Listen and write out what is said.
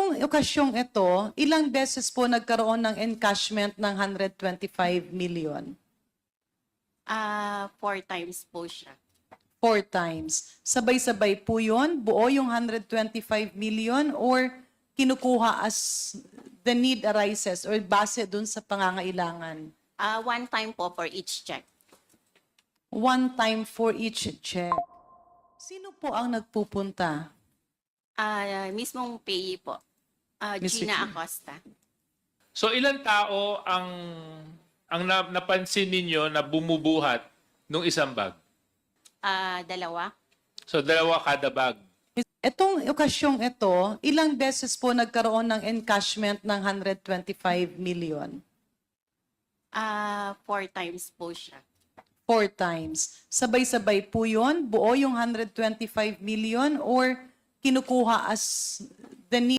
Etong okasyong ito, ilang beses po nagkaroon ng encashment ng 125 million? 4 times po siya. 4 times. Sabay-sabay po yun? Buo yung 125 million or kinukuha as the need arises or base dun sa pangangailangan? 1 time po for each check. 1 time for each check. Sino po ang nagpupunta? Mismong payee po. Miss Gina Vicky. Acosta. So ilang tao ang napansin ninyo na bumubuhat nung isang bag? 2. So 2 kada bag. Etong okasyong ito, ilang beses po nagkaroon ng encashment ng 125 million? 4 times po siya. 4 times. Sabay-sabay po yun? Buo yung 125 million or kinukuha as the need